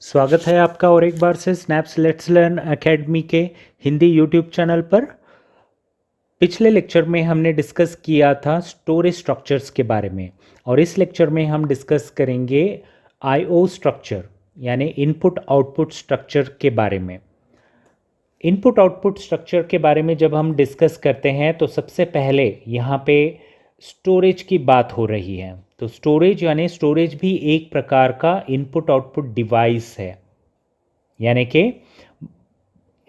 स्वागत है आपका और एक बार से स्नैप्स लेट्स लर्न एकेडमी के हिंदी यूट्यूब चैनल पर। पिछले लेक्चर में हमने डिस्कस किया था स्टोरेज स्ट्रक्चर्स के बारे में और इस लेक्चर में हम डिस्कस करेंगे आईओ स्ट्रक्चर यानी इनपुट आउटपुट स्ट्रक्चर के बारे में। इनपुट आउटपुट स्ट्रक्चर के बारे में जब हम डिस्कस करते हैं तो सबसे पहले यहाँ पे स्टोरेज की बात हो रही है। तो स्टोरेज यानी स्टोरेज भी एक प्रकार का इनपुट आउटपुट डिवाइस है, यानी कि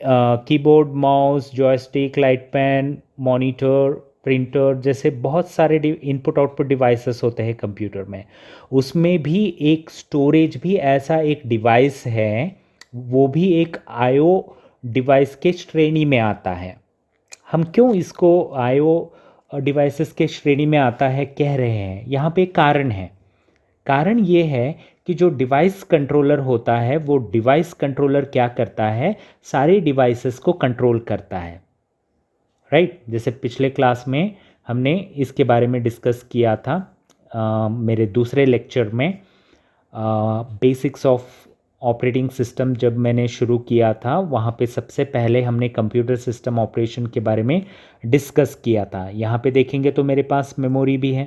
keyboard, mouse, joystick, light pen, monitor, printer जैसे बहुत सारे इनपुट आउटपुट डिवाइसेस होते हैं कंप्यूटर में। उसमें भी एक स्टोरेज भी ऐसा एक डिवाइस है, वो भी एक आईओ डिवाइस के श्रेणी में आता है। हम क्यों इसको आईओ डिवाइसेस के श्रेणी में आता है कह रहे हैं, यहाँ पे कारण है। कारण ये है कि जो डिवाइस कंट्रोलर होता है वो डिवाइस कंट्रोलर क्या करता है, सारे डिवाइसेस को कंट्रोल करता है, राइट। जैसे पिछले क्लास में हमने इसके बारे में डिस्कस किया था मेरे दूसरे लेक्चर में, बेसिक्स ऑफ ऑपरेटिंग सिस्टम जब मैंने शुरू किया था वहाँ पे सबसे पहले हमने कंप्यूटर सिस्टम ऑपरेशन के बारे में डिस्कस किया था। यहाँ पे देखेंगे तो मेरे पास मेमोरी भी है,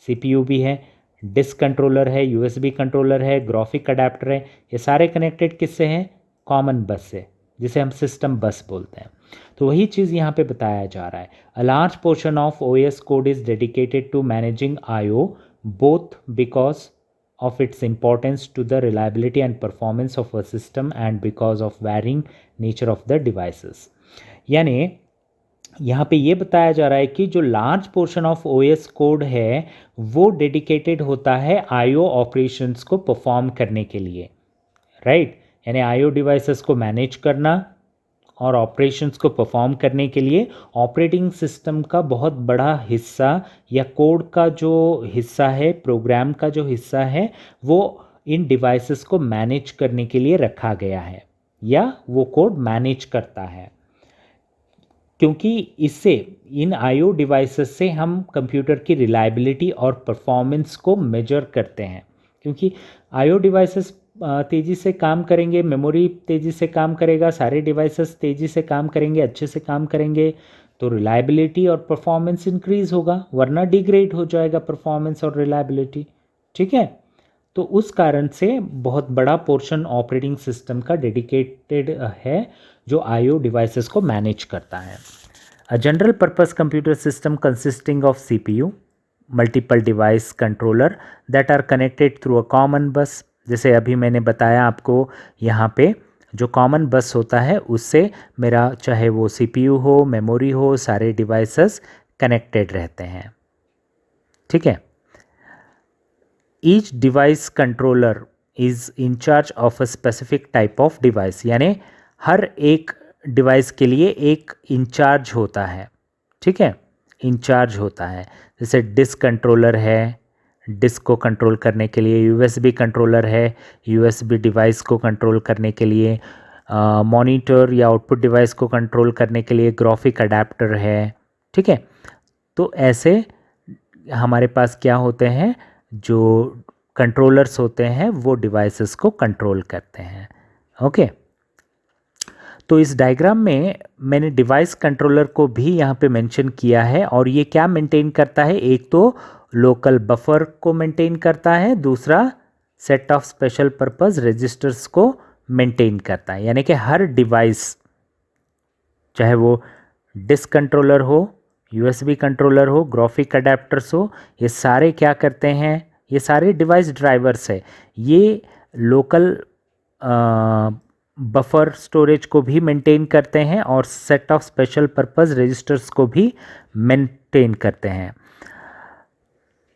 सीपीयू भी है, डिस्क कंट्रोलर है, यूएसबी कंट्रोलर है, ग्राफिक अडेप्टर है। ये सारे कनेक्टेड किससे हैं? कॉमन बस से, जिसे हम सिस्टम बस बोलते हैं। तो वही चीज़ यहाँ पे बताया जा रहा है। A large portion of OS code is dedicated to managing IO both because of its importance to the reliability and performance of a system and because of varying nature of the devices। यानी यहाँ पे ये बताया जा रहा है कि जो large portion of OS code है वो डेडिकेटेड होता है आईओ ऑपरेशंस को परफॉर्म करने के लिए, राइट। यानी आईओ डिवाइसेस को मैनेज करना और ऑपरेशंस को परफॉर्म करने के लिए ऑपरेटिंग सिस्टम का बहुत बड़ा हिस्सा या कोड का जो हिस्सा है, प्रोग्राम का जो हिस्सा है, वो इन डिवाइसेस को मैनेज करने के लिए रखा गया है या वो कोड मैनेज करता है। क्योंकि इससे इन आईओ डिवाइसेस से हम कंप्यूटर की रिलायबिलिटी और परफॉर्मेंस को मेजर करते हैं। क्योंकि आईओ डिवाइसेस तेज़ी से काम करेंगे, मेमोरी तेज़ी से काम करेगा, सारे डिवाइसेस तेज़ी से काम करेंगे, अच्छे से काम करेंगे, तो रिलायबिलिटी और परफॉर्मेंस इंक्रीज़ होगा, वरना डिग्रेड हो जाएगा परफॉर्मेंस और रिलायबिलिटी, ठीक है। तो उस कारण से बहुत बड़ा पोर्शन ऑपरेटिंग सिस्टम का डेडिकेटेड है जो आईओ डिवाइसेस को मैनेज करता है। A general purpose computer system consisting of CPU, multiple device controller that are connected through a common bus. जैसे अभी मैंने बताया आपको, यहाँ पे जो कॉमन बस होता है उससे मेरा चाहे वो सीपीयू हो, मेमोरी हो, सारे डिवाइसेस कनेक्टेड रहते हैं, ठीक है। Each device controller is in charge of a specific type of device, यानी हर एक डिवाइस के लिए एक इंचार्ज होता है, ठीक है, इंचार्ज होता है। जैसे डिस्क कंट्रोलर है, डिस्क को कंट्रोल करने के लिए, यूएसबी कंट्रोलर है, यूएसबी डिवाइस को कंट्रोल करने के लिए, मॉनिटर या आउटपुट डिवाइस को कंट्रोल करने के लिए ग्राफिक अडेप्टर है, ठीक है। तो ऐसे हमारे पास क्या होते हैं, जो कंट्रोलर्स होते हैं वो डिवाइसेस को कंट्रोल करते हैं, ओके। तो इस डायग्राम में मैंने डिवाइस कंट्रोलर को भी यहाँ पे मेंशन किया है और ये क्या मेंटेन करता है, एक तो लोकल बफर को मेंटेन करता है, दूसरा set of special purpose registers को मेंटेन करता है। यानी कि हर डिवाइस, चाहे वो डिस्क कंट्रोलर हो, यूएसबी कंट्रोलर हो, ग्राफिक अडेप्टर्स हो, ये सारे क्या करते हैं, ये सारे डिवाइस ड्राइवर्स है, ये लोकल बफर स्टोरेज को भी मेंटेन करते हैं और set of special purpose registers को भी मेंटेन करते हैं।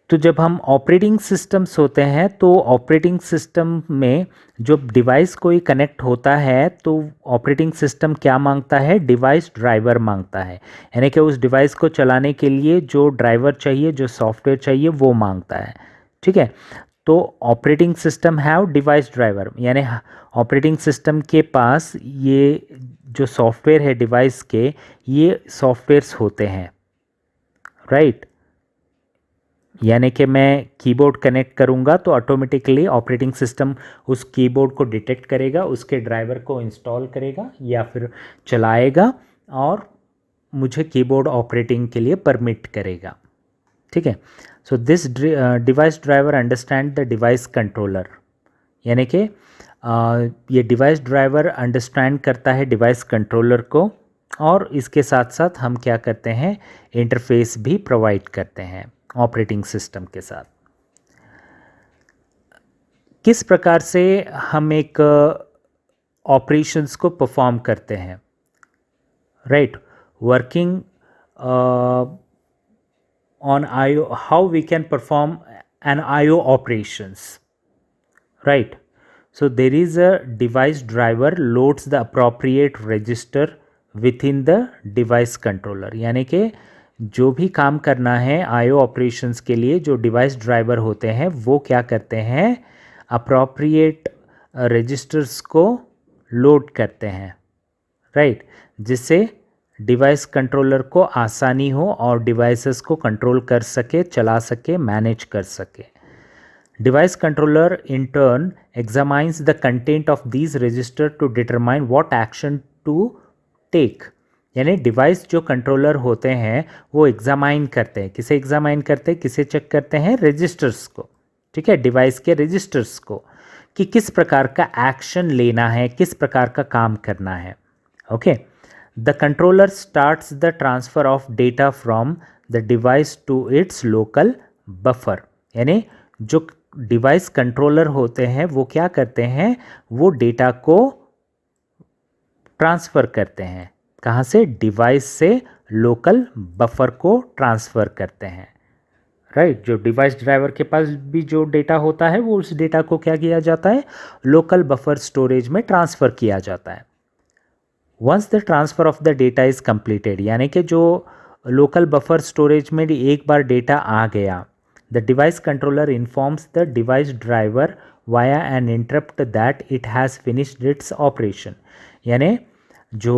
तो जब हम ऑपरेटिंग सिस्टम्स होते हैं तो ऑपरेटिंग सिस्टम में जो डिवाइस कोई कनेक्ट होता है तो ऑपरेटिंग सिस्टम क्या मांगता है, डिवाइस ड्राइवर मांगता है। यानी कि उस डिवाइस को चलाने के लिए जो ड्राइवर चाहिए, जो सॉफ्टवेयर चाहिए वो मांगता है, ठीक है। तो operating system have device driver, यानी ऑपरेटिंग सिस्टम के पास ये जो सॉफ्टवेयर है डिवाइस के, ये सॉफ्टवेयर्स होते हैं, राइट। यानी कि मैं कीबोर्ड कनेक्ट करूँगा तो ऑटोमेटिकली ऑपरेटिंग सिस्टम उस कीबोर्ड को डिटेक्ट करेगा, उसके ड्राइवर को इंस्टॉल करेगा या फिर चलाएगा और मुझे कीबोर्ड ऑपरेटिंग के लिए परमिट करेगा। ठीक है। So this device driver understand the device controller, यानी कि ये डिवाइस ड्राइवर अंडरस्टैंड करता है डिवाइस कंट्रोलर को, और इसके साथ साथ हम क्या करते हैं, इंटरफेस भी प्रोवाइड करते हैं ऑपरेटिंग सिस्टम के साथ। किस प्रकार से हम एक ऑपरेशंस को परफॉर्म करते हैं, right, working on IO, how we can perform an IO operations, right? So there is a device driver loads the appropriate register within the device controller, यानी कि जो भी काम करना है IO operations के लिए जो डिवाइस ड्राइवर होते हैं वो क्या करते हैं, appropriate registers को लोड करते हैं, राइट, जिससे डिवाइस कंट्रोलर को आसानी हो और डिवाइसेस को कंट्रोल कर सके, चला सके, मैनेज कर सके। Device controller in turn examines the content of these register to determine what action to take, यानी डिवाइस जो कंट्रोलर होते हैं वो एग्जामाइन करते हैं, किसे एग्जामाइन करते हैं, किसे चेक करते हैं, रजिस्टर्स को, ठीक है, डिवाइस के रजिस्टर्स को, कि किस प्रकार का एक्शन लेना है, किस प्रकार का काम करना है। Okay, the controller starts the transfer of data from the device to its local buffer, यानी जो डिवाइस कंट्रोलर होते हैं वो क्या करते हैं, वो डेटा को ट्रांसफ़र करते हैं, कहाँ से, डिवाइस से लोकल बफर को ट्रांसफ़र करते हैं, राइट। जो डिवाइस ड्राइवर के पास भी जो डेटा होता है वो उस डेटा को क्या किया जाता है, लोकल बफर स्टोरेज में ट्रांसफ़र किया जाता है। Once the transfer of the data is completed, यानी कि जो लोकल बफर स्टोरेज में एक बार डेटा आ गया, the device controller informs the device driver via an interrupt that it has finished its operation, यानी जो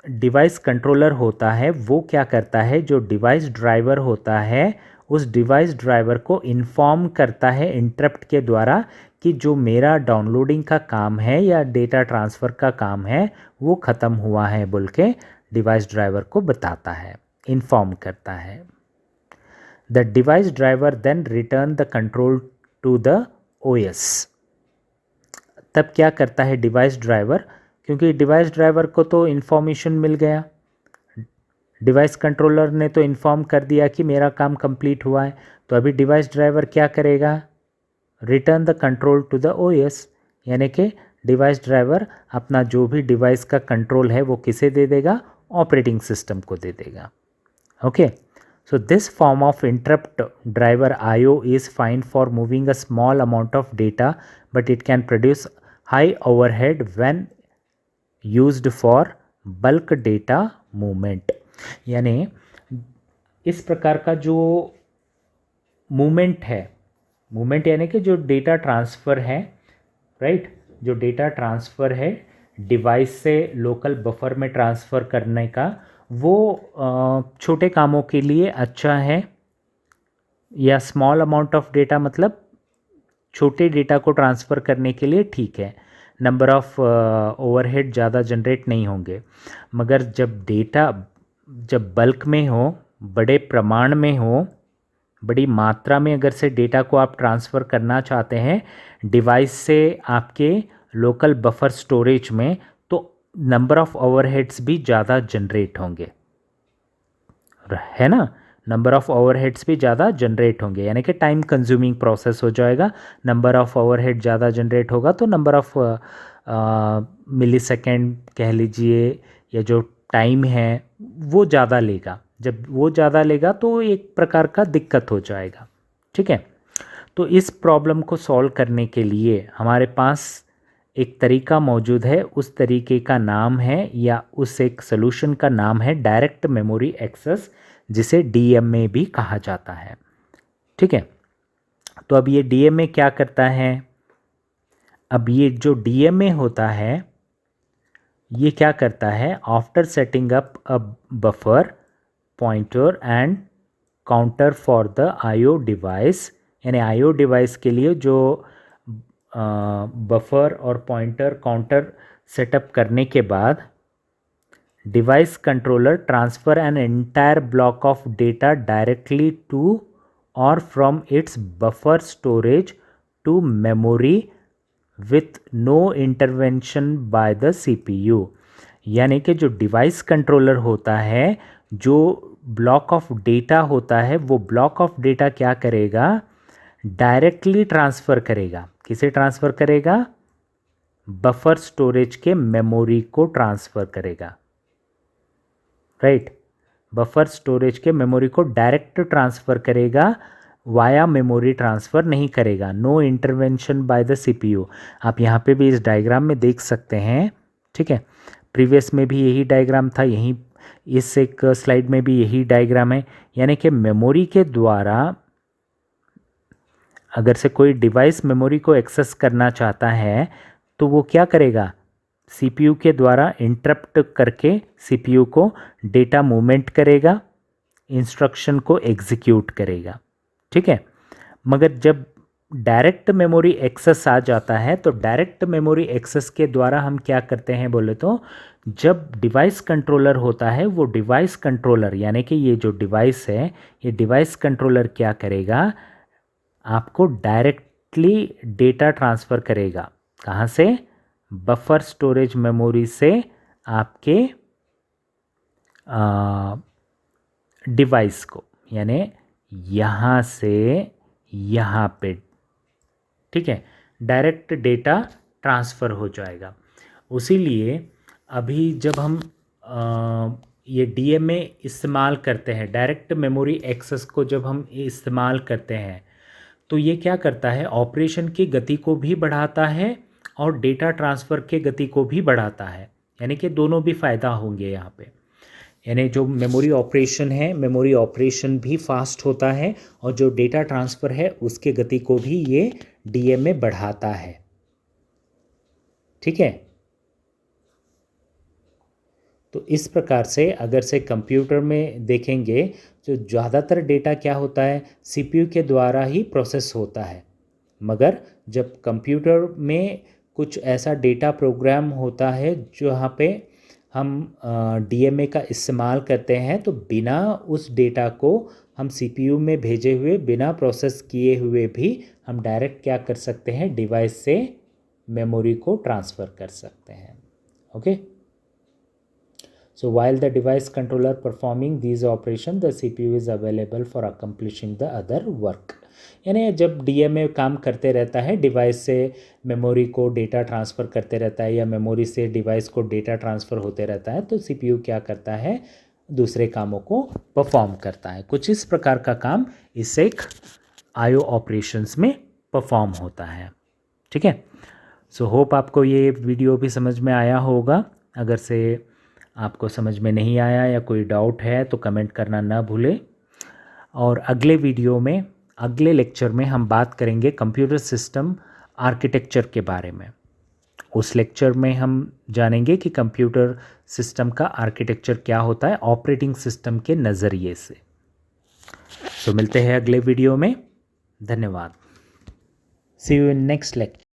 डिवाइस कंट्रोलर होता है वो क्या करता है, जो डिवाइस ड्राइवर होता है उस डिवाइस ड्राइवर को इन्फॉर्म करता है इंटरप्ट के द्वारा कि जो मेरा डाउनलोडिंग का काम है या डेटा ट्रांसफ़र का काम है वो ख़त्म हुआ है बोल के डिवाइस ड्राइवर को बताता है, इन्फॉर्म करता है। The device driver then return the control to the OS, तब क्या करता है डिवाइस ड्राइवर, क्योंकि डिवाइस ड्राइवर को तो इन्फॉर्मेशन मिल गया, डिवाइस कंट्रोलर ने तो इन्फॉर्म कर दिया कि मेरा काम कंप्लीट हुआ है, तो अभी डिवाइस ड्राइवर क्या करेगा, return the control to the OS, यानी कि डिवाइस ड्राइवर अपना जो भी डिवाइस का कंट्रोल है वो किसे दे देगा, ऑपरेटिंग सिस्टम को दे देगा। Okay, so this form of interrupt driver IO is fine for moving a small amount of data but it can produce high overhead when used for bulk data movement, यानी इस प्रकार का जो movement है, movement यानी कि जो data transfer है, राइट, जो डेटा ट्रांसफ़र है डिवाइस से लोकल बफर में ट्रांसफ़र करने का, वो छोटे कामों के लिए अच्छा है, या स्मॉल अमाउंट ऑफ डेटा मतलब छोटे डेटा को ट्रांसफ़र करने के लिए ठीक है, नंबर ऑफ़ ओवरहेड ज़्यादा जनरेट नहीं होंगे। मगर जब डेटा जब बल्क में हो, बड़े प्रमाण में हो, बड़ी मात्रा में अगर से डेटा को आप ट्रांसफ़र करना चाहते हैं डिवाइस से आपके लोकल बफर स्टोरेज में, तो नंबर ऑफ़ ओवरहेड्स भी ज़्यादा जनरेट होंगे, है ना, नंबर ऑफ़ ओवरहेड्स भी ज़्यादा जनरेट होंगे, यानी कि टाइम कंज्यूमिंग प्रोसेस हो जाएगा। नंबर ऑफ़ ओवरहेड ज़्यादा जनरेट होगा तो नंबर ऑफ़ मिली सेकेंड कह लीजिए, या जो टाइम है वो ज़्यादा लेगा, जब वो ज़्यादा लेगा तो एक प्रकार का दिक्कत हो जाएगा, ठीक है। तो इस प्रॉब्लम को सॉल्व करने के लिए हमारे पास एक तरीका मौजूद है, उस तरीके का नाम है या उस एक सलूशन का नाम है डायरेक्ट मेमोरी एक्सेस, जिसे DMA भी कहा जाता है, ठीक है। तो अब ये DMA क्या करता है, अब ये जो DMA होता है ये क्या करता है, after setting up a buffer pointer and counter for the IO device, यानी आईओ डिवाइस के लिए जो बफर और पॉइंटर काउंटर सेटअप करने के बाद device controller transfer an entire block of data directly to और from its buffer storage to memory with no intervention by the CPU. यानी कि जो डिवाइस कंट्रोलर होता है, जो ब्लॉक ऑफ डेटा होता है, वो ब्लॉक ऑफ डेटा क्या करेगा, डायरेक्टली ट्रांसफ़र करेगा। किसे ट्रांसफ़र करेगा? बफर स्टोरेज के मेमोरी को ट्रांसफ़र करेगा, राइट। बफर स्टोरेज के मेमोरी को डायरेक्ट ट्रांसफ़र करेगा, वाया मेमोरी ट्रांसफ़र नहीं करेगा। No intervention by the CPU. आप यहाँ पे भी इस डायग्राम में देख सकते हैं, ठीक है। प्रीवियस में भी यही डायग्राम था, यहीं इस एक स्लाइड में भी यही डायग्राम है। यानी कि मेमोरी के द्वारा अगर से कोई डिवाइस मेमोरी को एक्सेस करना चाहता है तो वो क्या करेगा, सीपीयू के द्वारा इंटरप्ट करके सीपीयू को डेटा मूवमेंट करेगा, इंस्ट्रक्शन को एग्जीक्यूट करेगा, ठीक है। मगर जब डायरेक्ट मेमोरी एक्सेस आ जाता है तो डायरेक्ट मेमोरी एक्सेस के द्वारा हम क्या करते हैं बोले तो, जब डिवाइस कंट्रोलर होता है वो डिवाइस कंट्रोलर यानी कि ये जो डिवाइस है, ये डिवाइस कंट्रोलर क्या करेगा, आपको डायरेक्टली डेटा ट्रांसफ़र करेगा। कहाँ से? बफर स्टोरेज मेमोरी से आपके डिवाइस को, यानी यहाँ से यहाँ पे, ठीक है, डायरेक्ट डेटा ट्रांसफ़र हो जाएगा। उसी लिए अभी जब हम ये डीएमए इस्तेमाल करते हैं, डायरेक्ट मेमोरी एक्सेस को जब हम इस्तेमाल करते हैं तो ये क्या करता है, ऑपरेशन की गति को भी बढ़ाता है और डेटा ट्रांसफ़र के गति को भी बढ़ाता है। यानी कि दोनों भी फ़ायदा होंगे यहाँ पे। यानी जो मेमोरी ऑपरेशन है, मेमोरी ऑपरेशन भी फास्ट होता है और जो डेटा ट्रांसफ़र है उसके गति को भी ये डीएमए बढ़ाता है, ठीक है। तो इस प्रकार से अगर से कंप्यूटर में देखेंगे तो ज़्यादातर डेटा क्या होता है, सीपीयू के द्वारा ही प्रोसेस होता है। मगर जब कंप्यूटर में कुछ ऐसा डेटा प्रोग्राम होता है जहाँ पे हम डीएमए का इस्तेमाल करते हैं तो बिना उस डेटा को हम सीपीयू में भेजे हुए, बिना प्रोसेस किए हुए भी हम डायरेक्ट क्या कर सकते हैं, डिवाइस से मेमोरी को ट्रांसफ़र कर सकते हैं, okay. So while the device controller performing these operations, the CPU is available for accomplishing the other work. यानी जब डीएमए काम करते रहता है, डिवाइस से मेमोरी को डेटा ट्रांसफ़र करते रहता है या मेमोरी से डिवाइस को डेटा ट्रांसफ़र होते रहता है, तो सीपीयू क्या करता है, दूसरे कामों को परफॉर्म करता है। कुछ इस प्रकार का काम इस एक आईओ ऑपरेशंस में परफॉर्म होता है, ठीक है। सो होप आपको ये वीडियो भी समझ में आया होगा। अगर से आपको समझ में नहीं आया या कोई डाउट है तो कमेंट करना ना भूलें। और अगले वीडियो में, अगले लेक्चर में हम बात करेंगे कंप्यूटर सिस्टम आर्किटेक्चर के बारे में। उस लेक्चर में हम जानेंगे कि कंप्यूटर सिस्टम का आर्किटेक्चर क्या होता है ऑपरेटिंग सिस्टम के नज़रिए से। तो मिलते हैं अगले वीडियो में। धन्यवाद। सी यू इन नेक्स्ट लेक्चर।